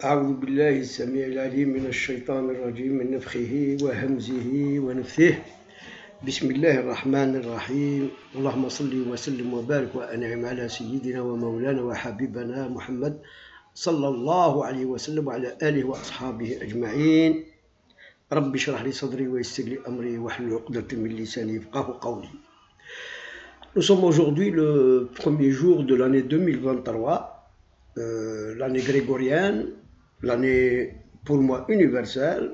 أعوذ بالله السميع العليم من الشيطان الرجيم من نفخه وهمزه ونفثه. بسم الله الرحمن الرحيم. اللهم صل وسلم وبارك وأنعم على سيدنا ومولانا وحبيبنا محمد صلى الله عليه وسلم وعلى آله وأصحابه أجمعين. رب اشرح لي صدري ويسر لي أمري واحلل عقدة من لساني يفقهوا قولي. Nous sommes aujourd'hui le premier jour de l'année 2023, l'année grégorienne, l'année pour moi universelle,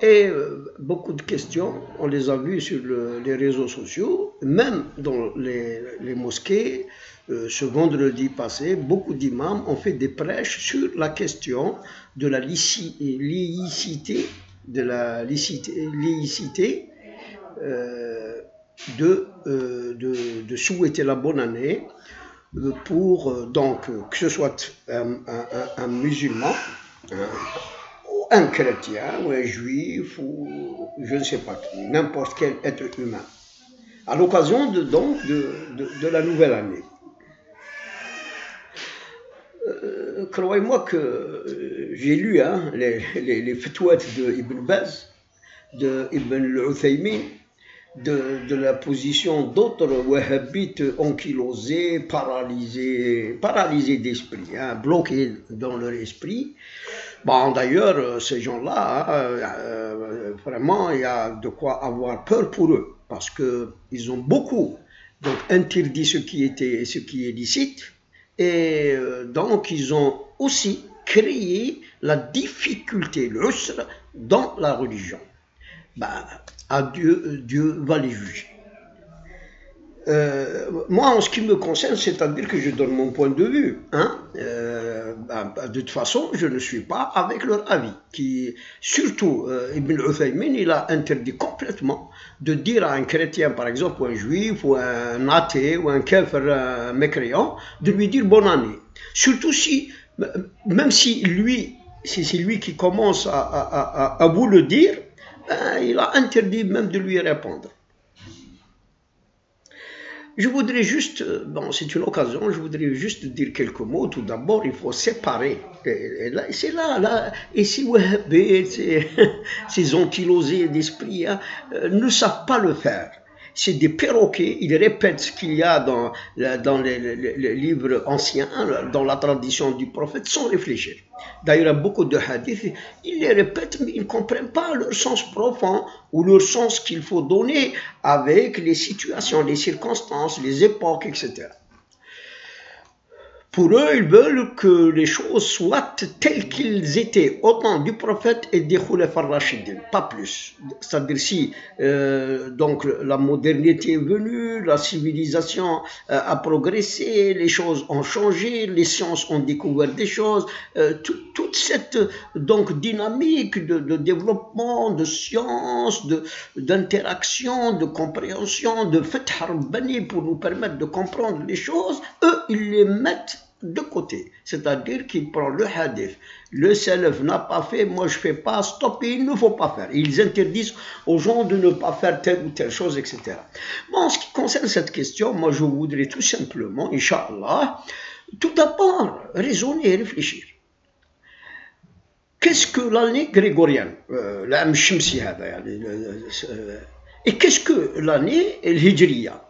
et beaucoup de questions, on les a vues sur les réseaux sociaux, même dans les mosquées. Ce vendredi passé, beaucoup d'imams ont fait des prêches sur la question de la licité de souhaiter la bonne année pour donc que ce soit un musulman, ou un chrétien, ou un juif, ou je ne sais pas, n'importe quel être humain, à l'occasion de la nouvelle année. Croyez-moi que j'ai lu les fatwas de Ibn Baz, de Ibn al-Uthaymin, de la position d'autres wahhabites ankylosés, paralysés d'esprit, bloqués dans leur esprit. Bon, d'ailleurs, ces gens-là, vraiment, il y a de quoi avoir peur pour eux, parce qu'ils ont beaucoup donc interdit ce qui est licite, et donc ils ont aussi créé la difficulté, l'usr dans la religion. À Dieu va les juger. Moi, en ce qui me concerne, c'est-à-dire que je donne mon point de vue. De toute façon, je ne suis pas avec leur avis. Surtout, Ibn Uthaymin, il a interdit complètement de dire à un chrétien, par exemple, ou un juif, ou un athée, ou un kafir mécréant, de lui dire bonne année. Surtout si, même si c'est lui qui commence à vous le dire, il a interdit même de lui répondre. Je voudrais juste, c'est une occasion, je voudrais juste dire quelques mots. Tout d'abord, il faut séparer. Et ces wahhabites, ces ankylosés d'esprit, ne savent pas le faire. C'est des perroquets, ils répètent ce qu'il y a dans les livres anciens, dans la tradition du prophète, sans réfléchir. D'ailleurs, beaucoup de hadiths, ils les répètent, mais ils ne comprennent pas leur sens profond ou leur sens qu'il faut donner avec les situations, les circonstances, les époques, etc. Pour eux, ils veulent que les choses soient telles qu'ils étaient au temps du prophète et des Khulafas ar-Rashidin, pas plus. C'est-à-dire si donc la modernité est venue, la civilisation a progressé, les choses ont changé, les sciences ont découvert des choses, toute cette donc dynamique de développement, de science, d'interaction, de compréhension, de fath rabbani pour nous permettre de comprendre les choses, eux, ils les mettent de côté, c'est-à-dire qu'ils prennent le hadith, le salaf n'a pas fait, moi je fais pas, stop, il ne faut pas faire. Ils interdisent aux gens de ne pas faire telle ou telle chose, etc. Bon, en ce qui concerne cette question, moi je voudrais tout simplement, Inch'Allah, tout d'abord raisonner et réfléchir. Qu'est-ce que l'année grégorienne, et qu'est-ce que l'année hijriya?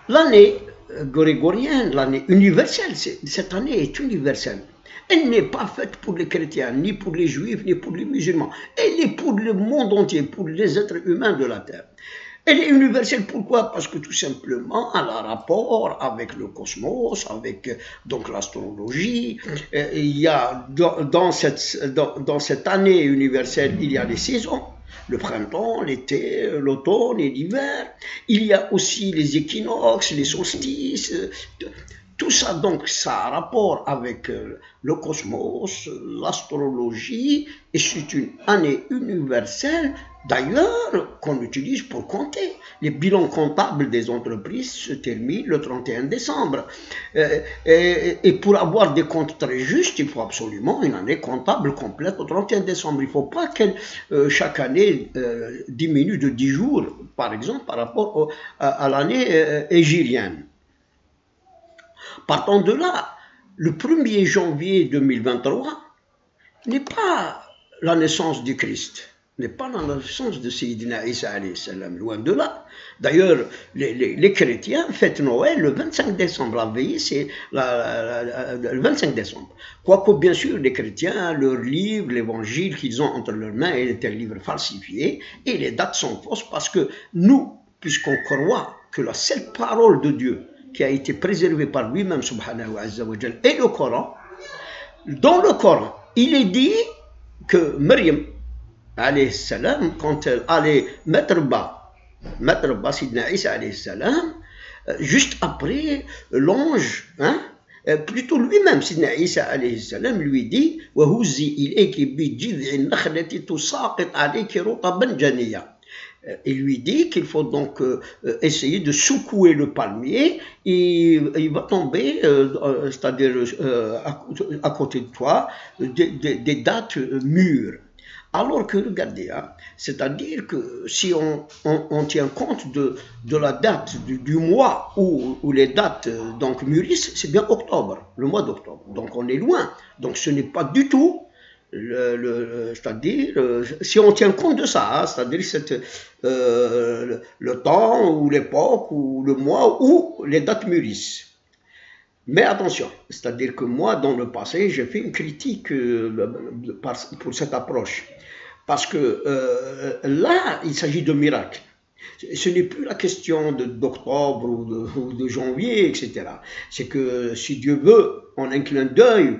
L'année grégorienne, l'année universelle, cette année est universelle. Elle n'est pas faite pour les chrétiens, ni pour les juifs, ni pour les musulmans. Elle est pour le monde entier, pour les êtres humains de la terre. Elle est universelle, pourquoi? Parce que tout simplement, elle a rapport avec le cosmos, avec donc l'astrologie. Il y a dans cette année universelle, il y a les saisons. Le printemps, l'été, l'automne et l'hiver. Il y a aussi les équinoxes, les solstices. Tout ça, donc, ça a rapport avec le cosmos, l'astrologie, et c'est une année universelle, d'ailleurs, qu'on utilise pour compter. Les bilans comptables des entreprises se terminent le 31 décembre. Et pour avoir des comptes très justes, il faut absolument une année comptable complète au 31 décembre. Il ne faut pas qu'elle, chaque année, diminue de 10 jours, par exemple, par rapport à l'année hégirienne. Partant de là, le 1er janvier 2023 n'est pas la naissance du Christ, n'est pas la naissance de Sayyidina Isa alayhi salam, loin de là. D'ailleurs, les chrétiens fêtent Noël le 25 décembre, la veillée c'est le 25 décembre. Quoique bien sûr les chrétiens, leur livre, l'évangile qu'ils ont entre leurs mains est un livre falsifié et les dates sont fausses parce que nous, puisqu'on croit que la seule parole de Dieu qui a été préservée par lui-même subhanahu wa ta'ala est le Coran, dans le Coran, il est dit que Maryam, alayhi salam, quand elle allait mettre bas Sidna Isa alayhi salam, juste après l'ange, plutôt lui-même, Sidna Isa alayhi salam, lui dit وَهُزِّي إِلَيْكِ بِجِذْعِ النَّخْلَةِ تُسَاقِطْ عَلَيْكِ رُطَبًا جَنِيًّا. Il lui dit qu'il faut donc essayer de secouer le palmier et il va tomber, c'est-à-dire à côté de toi, des dattes mûres. Alors que, regardez, c'est-à-dire que si on tient compte de la date du mois où les dates donc mûrissent, c'est bien octobre, le mois d'octobre. Donc on est loin. Donc ce n'est pas du tout c'est-à-dire, si on tient compte de ça, c'est-à-dire le temps ou l'époque ou le mois où les dates mûrissent. Mais attention, c'est-à-dire que moi, dans le passé, j'ai fait une critique pour cette approche. Parce que là, il s'agit de miracles. Ce n'est plus la question d'octobre ou de janvier, etc. C'est que si Dieu veut, en un clin d'œil,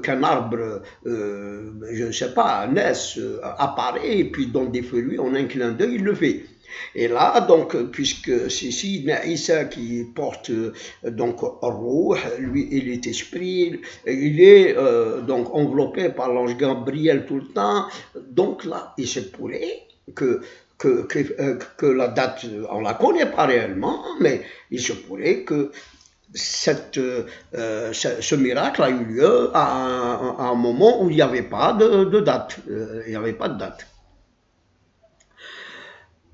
qu'un arbre, je ne sais pas, naisse, apparaît, et puis donne des fruits, en un clin d'œil, il le fait. Et là, donc, puisque c'est Sidna Isa qui porte donc Ruh, lui, il est esprit, il est donc enveloppé par l'ange Gabriel tout le temps. Donc là, il se pourrait que la date, on ne la connaît pas réellement, mais il se pourrait que ce miracle a eu lieu à un moment où il n'y avait pas de date. Il n'y avait pas de date.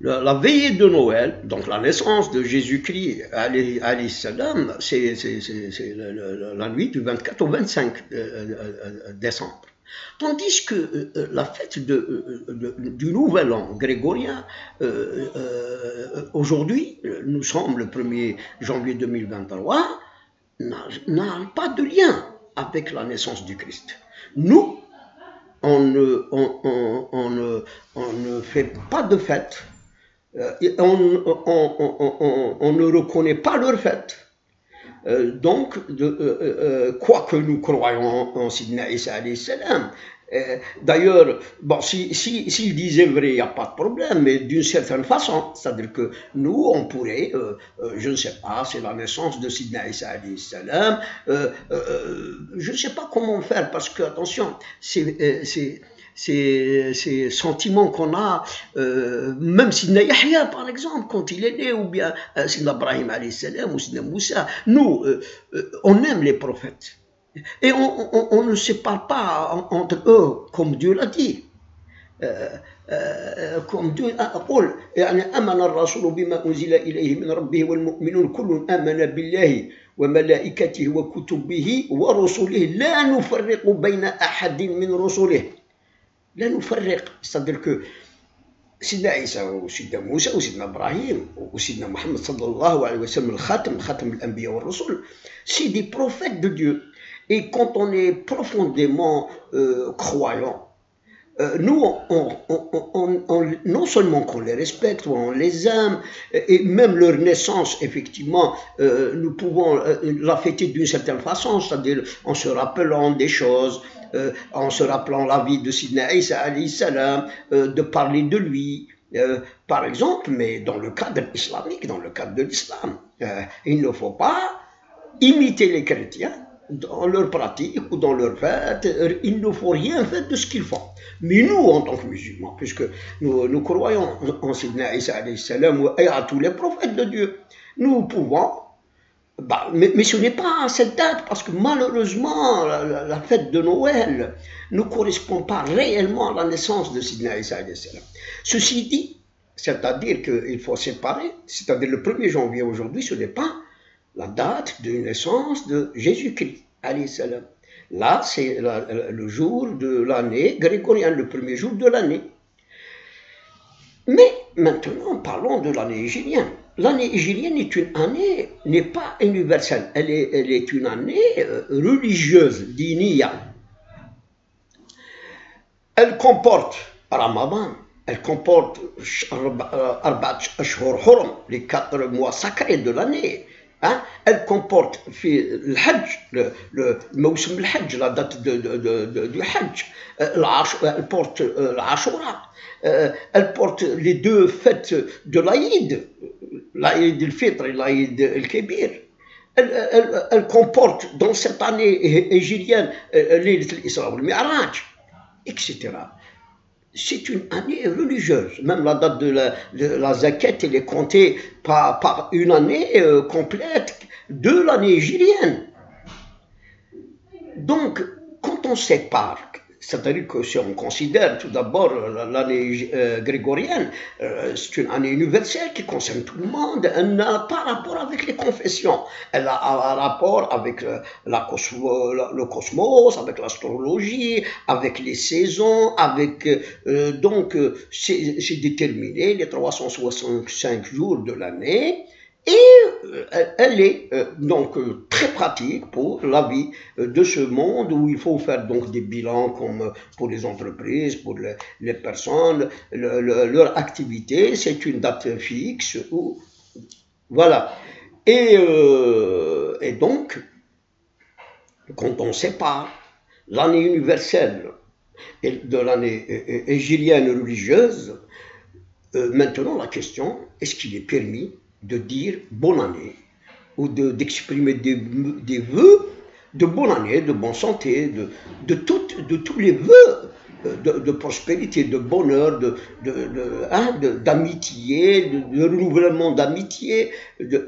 La veillée de Noël, donc la naissance de Jésus-Christ, alayhi salam, c'est la nuit du 24 au 25 décembre. Tandis que la fête du Nouvel An grégorien, aujourd'hui, nous sommes le 1er janvier 2023, n'a pas de lien avec la naissance du Christ. Nous, on ne fait pas de fête, on ne reconnaît pas leur fête. Donc, quoique nous croyons en Sidna Isa alayhi salam, d'ailleurs, bon, s'il disait vrai, il n'y a pas de problème, mais d'une certaine façon, c'est-à-dire que nous, on pourrait, je ne sais pas, c'est la naissance de Sidna Isa alayhi salam, je ne sais pas comment faire, parce que, attention, ces sentiments qu'on a, même Sidna Yahya par exemple, quand il est né, ou bien Sidna Ibrahim alayhi salam, ou Sidna Moussa, nous, on aime les prophètes. Et on ne se parle pas entre eux, comme Dieu l'a dit. Comme Dieu قل يعني آمن الرسول بما أنزل إليه من ربه والمؤمنون كل آمن بالله وملائكته وكتبه ورسله لا نفرق بين أحد من رسله. لا نفرق, c'est-à-dire que Sidna Isa ou Sidna Moussa ou Sidna Ibrahim ou Sidna Muhammad sallallahu alayhi wa sallam, Khatam al-Anbiya wa Rasul, c'est des prophètes de Dieu. Et quand on est profondément croyant, nous, non seulement qu'on les respecte, on les aime, et même leur naissance, effectivement, nous pouvons la fêter d'une certaine façon, c'est-à-dire en se rappelant des choses, en se rappelant la vie de Sidna Isa alayhi salam, de parler de lui, par exemple, mais dans le cadre islamique, dans le cadre de l'islam. Il ne faut pas imiter les chrétiens dans leur pratique ou dans leur fête. Il ne faut rien faire de ce qu'ils font. Mais nous, en tant que musulmans, puisque nous croyons en Sidna Isa alayhi salam et à tous les prophètes de Dieu, nous pouvons, mais ce n'est pas à cette date, parce que malheureusement, la fête de Noël ne correspond pas réellement à la naissance de Sidna Isa alayhi salam. Ceci dit, c'est-à-dire qu'il faut séparer, c'est-à-dire le 1er janvier aujourd'hui, ce n'est pas la date de naissance de Jésus-Christ, alayhi salam. Là, c'est le jour de l'année grégorienne, le premier jour de l'année. Mais maintenant, parlons de l'année hégirienne. L'année hégirienne est une année, n'est pas universelle, elle est une année religieuse, diniya. Elle comporte Ramadan, elle comporte Arbat Ashhur Hurum, les 4 mois sacrés de l'année. Hein? Elle comporte le Hajj, le Mawsim al-Hajj, la date du Hajj. Elle porte l'Ashura. Elle porte les 2 fêtes de l'Aïd, l'Aïd al-Fitr et l'Aïd al-Kébir. Elle comporte dans cette année hégirienne l'Aïd al-Isra wal-Mi'raj, etc. C'est une année religieuse. Même la date de la zakat, elle est comptée par une année complète de l'année hégirienne. Donc, quand on sépare, c'est-à-dire que si on considère tout d'abord l'année grégorienne, c'est une année universelle qui concerne tout le monde, elle n'a pas rapport avec les confessions, elle a un rapport avec le cosmos, avec l'astrologie, avec les saisons, avec donc c'est déterminé les 365 jours de l'année. Et elle est donc très pratique pour la vie de ce monde où il faut faire donc des bilans comme pour les entreprises, pour les personnes, leur activité, c'est une date fixe. Voilà. Et donc, quand on sépare l'année universelle de l'année hégirienne religieuse, maintenant la question, est-ce qu'il est permis de dire bonne année ou d'exprimer des vœux de bonne année, de bonne santé, de tous les vœux de prospérité, de bonheur, d'amitié, de renouvellement d'amitié,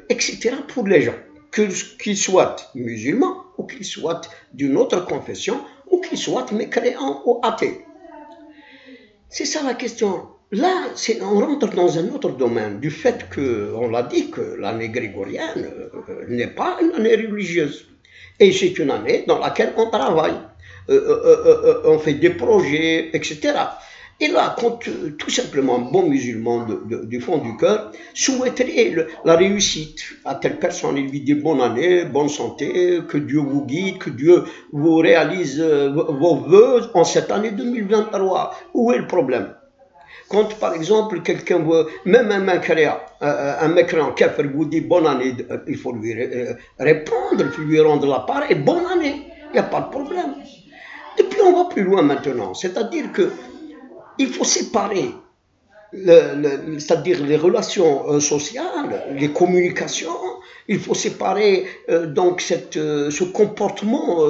etc. pour les gens, qu'ils soient musulmans ou qu'ils soient d'une autre confession ou qu'ils soient mécréants ou athées. C'est ça la question. Là, on rentre dans un autre domaine, du fait qu'on l'a dit que l'année grégorienne n'est pas une année religieuse. Et c'est une année dans laquelle on travaille, on fait des projets, etc. Et là, quand tout simplement un bon musulman du fond du cœur souhaiterait la réussite à telle personne, il lui dit bonne année, bonne santé, que Dieu vous guide, que Dieu vous réalise vos vœux en cette année 2023. Où est le problème? Quand par exemple quelqu'un veut, même un mécréant, kafir vous dit bonne année, il faut lui répondre, il faut lui rendre la part et bonne année, il n'y a pas de problème. Et puis on va plus loin maintenant, c'est-à-dire que il faut séparer, c'est-à-dire les relations sociales, les communications, il faut séparer donc ce comportement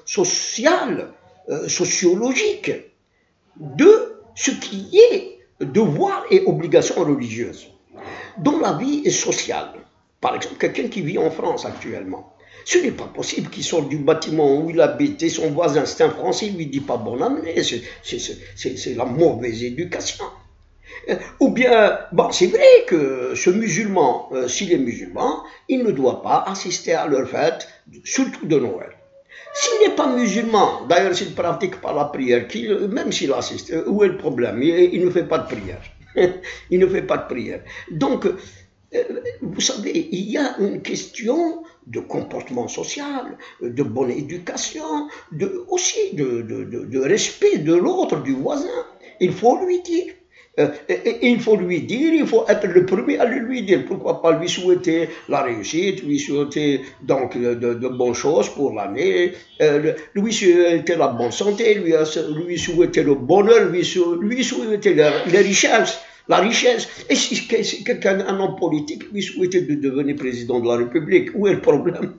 social, sociologique de ce qui est devoir et obligation religieuse. Dans la vie sociale, par exemple, quelqu'un qui vit en France actuellement, ce n'est pas possible qu'il sorte du bâtiment où il habite et son voisin, c'est un Français, il ne lui dit pas bonne année, c'est la mauvaise éducation. Ou bien, bon, c'est vrai que ce musulman, s'il est musulman, il ne doit pas assister à leur fête, surtout de Noël. S'il n'est pas musulman, d'ailleurs s'il ne pratique pas la prière, même s'il assiste, où est le problème? Il ne fait pas de prière. Il ne fait pas de prière. Donc, vous savez, il y a une question de comportement social, de bonne éducation, aussi de respect de l'autre, du voisin. Il faut lui dire. Il faut lui dire, il faut être le premier à lui dire, pourquoi pas lui souhaiter la réussite, lui souhaiter donc de bonnes choses pour l'année, lui souhaiter la bonne santé, lui souhaiter le bonheur, lui souhaiter les richesses. La richesse, et si quelqu'un, un homme politique, lui souhaitait de devenir président de la République, où est le problème?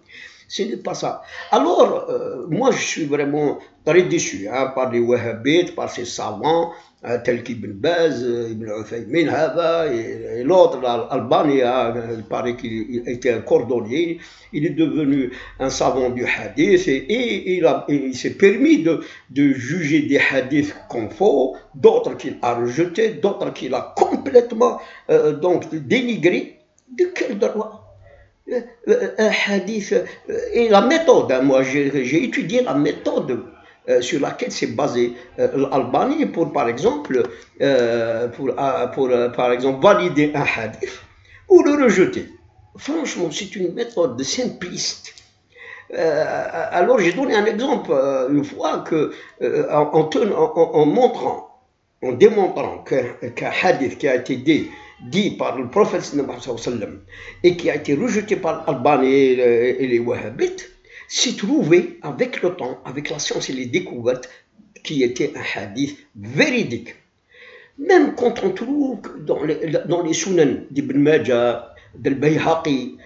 Ce n'est pas ça. Alors, moi, je suis vraiment très déçu par les wahhabites, par ces savants, tels qu'Ibn Baz, Ibn Uthaymin, et l'autre, Al-Albani, il paraît qu'il était un cordonnier, il est devenu un savant du hadith, et il s'est permis de juger des hadiths comme faux, d'autres qu'il a rejetés, d'autres qu'il a complètement donc dénigrés. De quel droit? un hadith et la méthode. Hein, moi, j'ai étudié la méthode sur laquelle s'est basé l'Albanie pour, par exemple, par exemple, valider un hadith ou le rejeter. Franchement, c'est une méthode simpliste. Alors, j'ai donné un exemple une fois que, en montrant, en démontrant qu'un hadith qui a été dit par le prophète et qui a été rejeté par l'Albanie et les Wahhabites, s'est trouvé avec le temps, avec la science et les découvertes, qui était un hadith véridique. Même quand on trouve dans les sunan d'Ibn Majah, de Bayhaqi,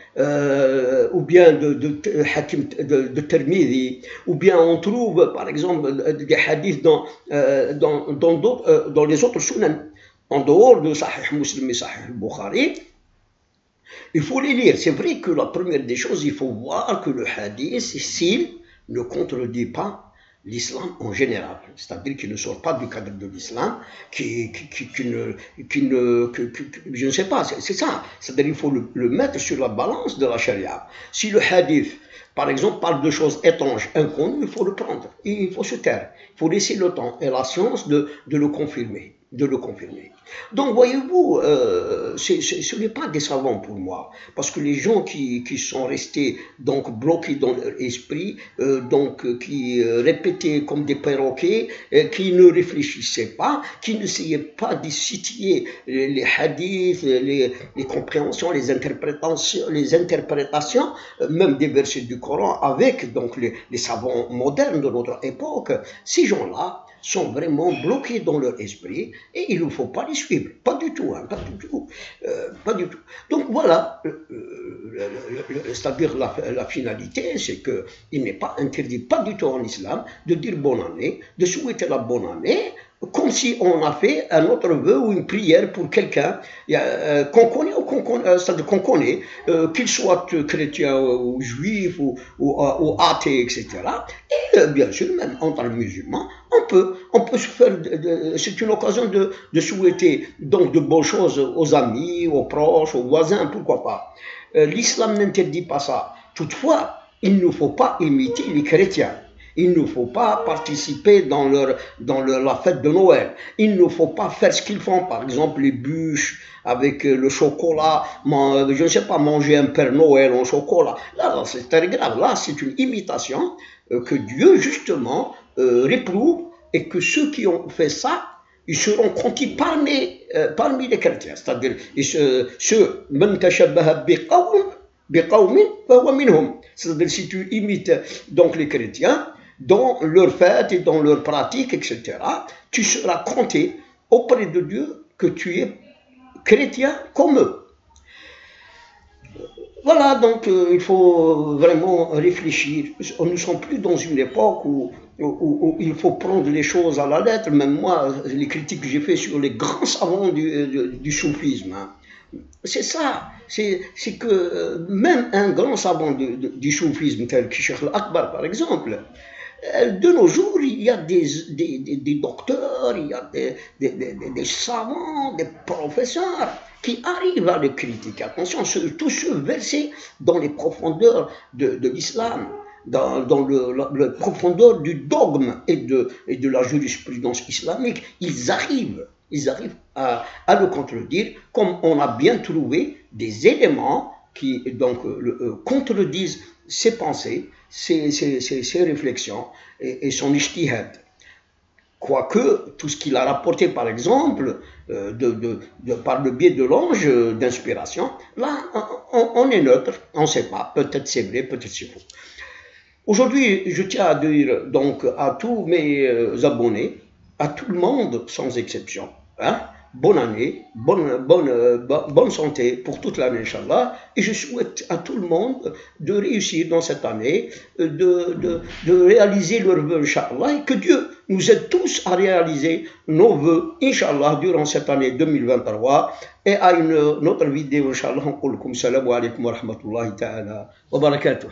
ou bien de Hakim de Tirmidhi, ou bien on trouve par exemple des hadiths dans les autres sunan, en dehors de Sahih Muslim et Sahih Bukhari, il faut les lire. C'est vrai que la première des choses, il faut voir que le hadith, s'il ne contredit pas l'islam en général, c'est-à-dire qu'il ne sort pas du cadre de l'islam, je ne sais pas, c'est ça, c'est-à-dire qu'il faut le mettre sur la balance de la charia. Si le hadith, par exemple, parle de choses étranges, inconnues, il faut le prendre, il faut se taire, il faut laisser le temps et la science de le confirmer. Donc, voyez-vous, ce n'est pas des savants pour moi, parce que les gens qui sont restés donc bloqués dans leur esprit, qui répétaient comme des perroquets, qui ne réfléchissaient pas, qui n'essayaient pas de situer les hadiths, les compréhensions, les interprétations, même des versets du Coran, avec donc les savants modernes de notre époque, ces gens-là sont vraiment bloqués dans leur esprit et il ne faut pas les suivre, pas du tout, hein, pas du tout. Donc voilà, c'est-à-dire la finalité, c'est qu'il n'est pas interdit, pas du tout en islam, de dire bonne année, de souhaiter la bonne année, comme si on a fait un autre vœu ou une prière pour quelqu'un qu'on connaît ou c'est-à-dire qu'on connaît, qu'il soit chrétien ou juif ou athée, etc. Et bien sûr, même entre musulmans, on peut se faire, c'est une occasion de souhaiter donc de bonnes choses aux amis, aux proches, aux voisins, pourquoi pas. L'islam n'interdit pas ça. Toutefois, il ne faut pas imiter les chrétiens. Il ne faut pas participer dans la fête de Noël. Il ne faut pas faire ce qu'ils font, par exemple les bûches avec le chocolat, je ne sais pas, manger un Père Noël en chocolat. Là c'est très grave. Là, c'est une imitation que Dieu, justement, réprouve, et que ceux qui ont fait ça, ils seront comptés parmi les chrétiens. C'est-à-dire, ceux, man tashabbaha biqawmin fahuwa minhum. C'est-à-dire, si tu imites donc les chrétiens, dans leurs fêtes et dans leurs pratiques, etc., tu seras compté auprès de Dieu que tu es chrétien comme eux. Voilà, donc il faut vraiment réfléchir. Nous ne sommes plus dans une époque où il faut prendre les choses à la lettre. Même moi, les critiques que j'ai faites sur les grands savants du soufisme, hein, c'est ça, c'est que même un grand savant du soufisme, tel que Cheikh Al-Akbar par exemple, de nos jours, il y a des docteurs, il y a des savants, des professeurs qui arrivent à le critiquer. Attention, tous ceux versés dans les profondeurs de l'islam, dans la profondeur du dogme et de la jurisprudence islamique, ils arrivent à le contredire, comme on a bien trouvé des éléments qui donc contredisent ses pensées, ses réflexions et son ijtihad. Quoique, tout ce qu'il a rapporté, par exemple, par le biais de l'ange d'inspiration, là, on est neutre, on ne sait pas, peut-être c'est vrai, peut-être c'est faux. Aujourd'hui, je tiens à dire donc à tous mes abonnés, à tout le monde sans exception, hein, bonne année, bonne santé pour toute l'année, Inch'Allah, et je souhaite à tout le monde de réussir dans cette année, de réaliser leurs vœux, Inch'Allah, et que Dieu nous aide tous à réaliser nos vœux, Inch'Allah, durant cette année 2023, et à une autre vidéo, Inch'Allah, on salam alaikum wa rahmatullahi ta'ala wa barakatuh.